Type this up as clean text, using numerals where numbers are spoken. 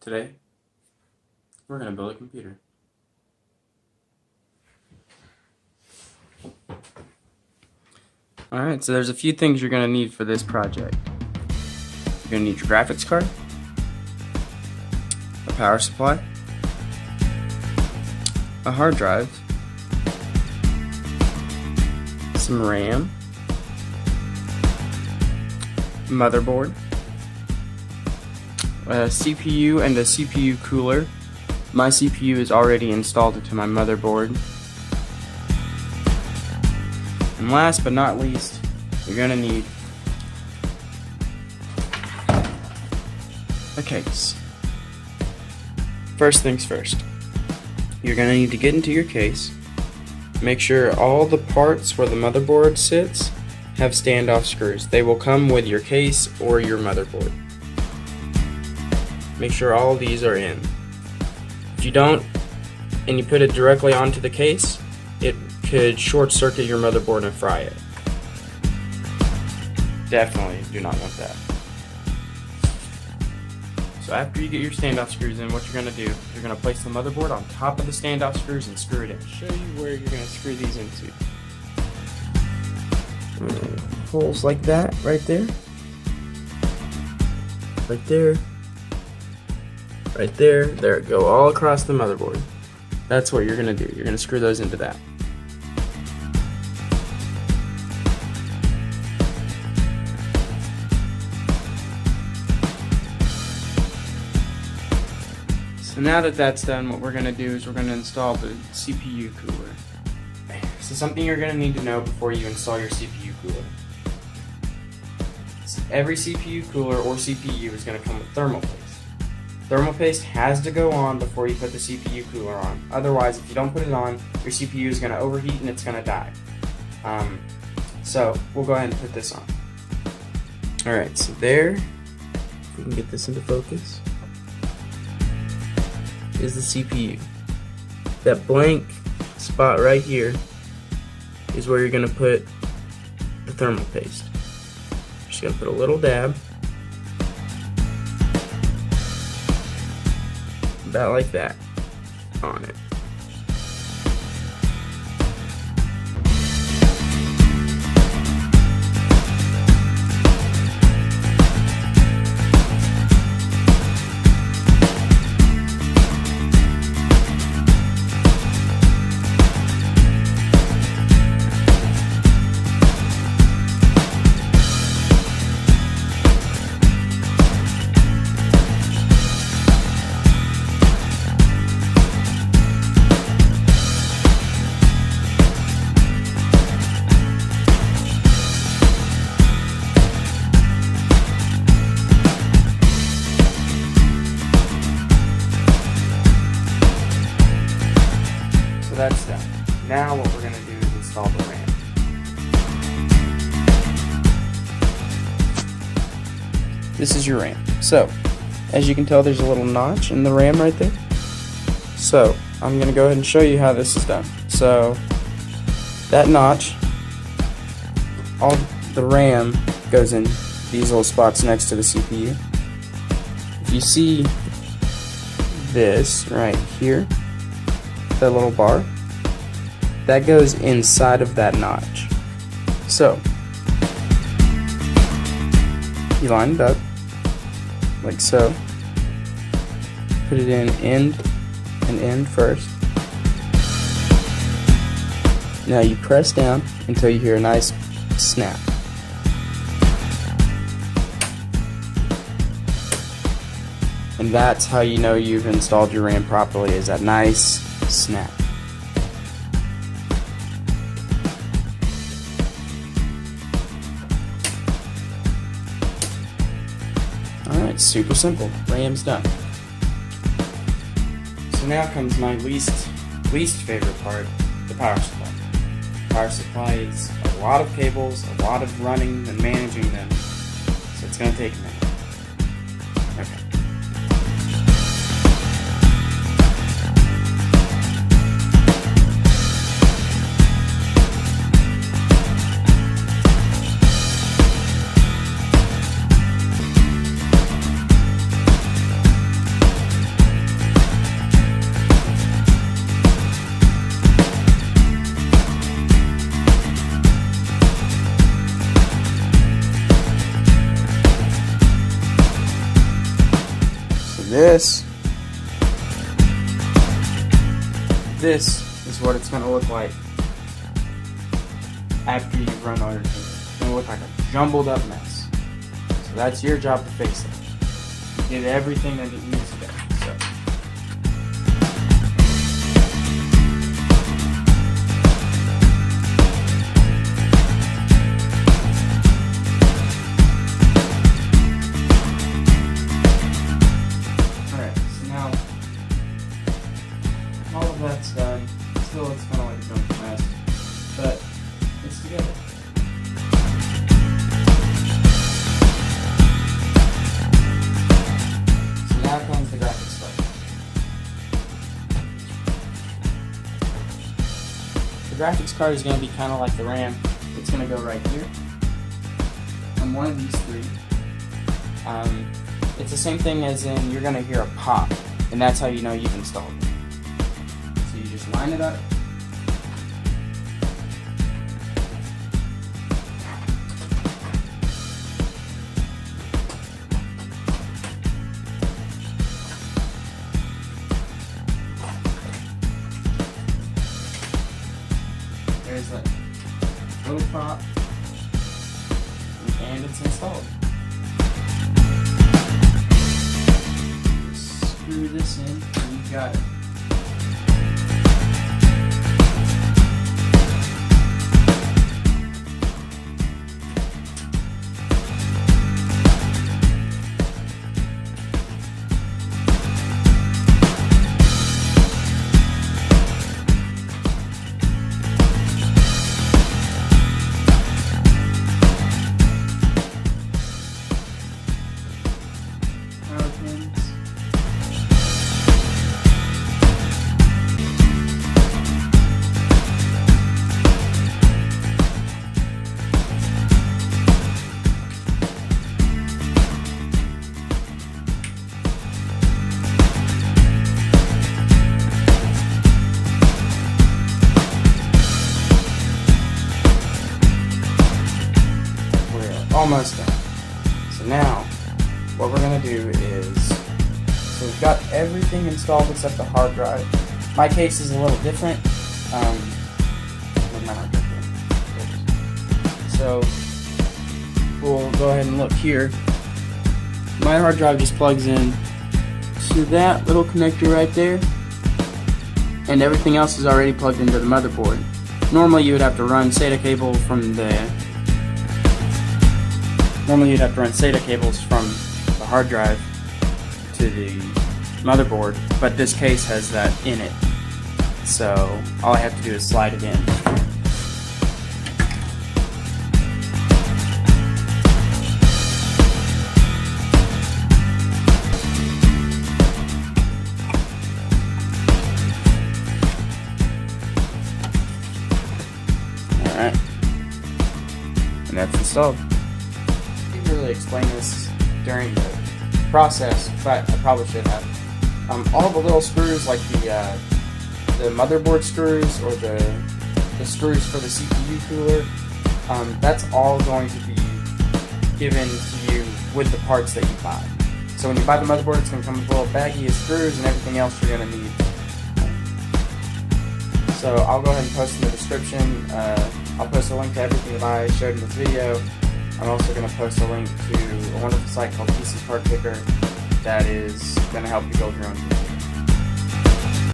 Today, we're going to build a computer. Alright, so there's a few things you're going to need for this project. You're going to need your graphics card, a power supply, a hard drive, some RAM, motherboard, a CPU and a CPU cooler. My CPU is already installed into my motherboard. And last but not least, you're going to need a case. First things first, you're going to need to get into your case, make sure all the parts where the motherboard sits have standoff screws. They will come with your case or your motherboard. Make sure all of these are in. If you don't, and you put it directly onto the case, it could short circuit your motherboard and fry it. Definitely do not want that. So after you get your standoff screws in, what you're going to do, you're going to place the motherboard on top of the standoff screws and screw it in. Show you where you're going to screw these into. Holes like that, right there. Right there. Right there. There it go, all across the motherboard. That's what you're going to do. You're going to screw those into that. So now that that's done, what we're going to do is we're going to install the CPU cooler. So something you're going to need to know before you install your CPU cooler. So every CPU cooler or CPU is going to come with thermal paste. Thermal paste has to go on before you put the CPU cooler on. Otherwise, if you don't put it on, your CPU is going to overheat and it's going to die. So we'll go ahead and put this on. Alright, so there, if we can get this into focus, is the CPU. That blank spot right here is where you're going to put the thermal paste. Just going to put a little dab, about like that, on it. That's done. Now what we're going to do is install the RAM. This is your RAM. So, as you can tell, there's a little notch in the RAM right there. So, I'm going to go ahead and show you how this is done. So, that notch, all the RAM goes in these little spots next to the CPU. If you see this right here, that little bar, that goes inside of that notch. So you line it up like so, put it in end and end first. Now you press down until you hear a nice snap. And that's how you know you've installed your RAM properly, is that nice snap. Alright, super simple. RAM's done. So now comes my least favorite part, the power supply. Power supply is a lot of cables, a lot of running and managing them, so it's going to take a minute. Okay. this. This is what it's going to look like after you've run all your things. It's going to look like a jumbled up mess. So that's your job to fix it. Get everything that it needs to go. So. Alright, so now all of that's done. Still, it's kind of like a jumbled mess, but it's together. Now comes the graphics card. The graphics card is going to be kind of like the RAM. It's going to go right here on one of these three. It's the same thing as in you're going to hear a pop, and that's how you know you've installed it. So you just line it up. There's that little pop, and it's installed. Just screw this in, and you've got it. Almost done. So now, what we're going to do is, so we've got everything installed except the hard drive. My case is a little different. So, we'll go ahead and look here. My hard drive just plugs in to that little connector right there, and everything else is already plugged into the motherboard. Normally you would have to run SATA cable from the cables from the hard drive to the motherboard, but this case has that in it. So all I have to do is slide it in. Alright. And that's installed. Really explain this during the process, but I probably should have. All the little screws, like the motherboard screws or the screws for the CPU cooler, that's all going to be given to you with the parts that you buy. So when you buy the motherboard, it's going to come with a little baggie of screws and everything else you're going to need. So I'll go ahead and post in the description. I'll post a link to everything that I showed in this video. I'm also going to post a link to a wonderful site called PC Part Picker that is going to help you build your own computer.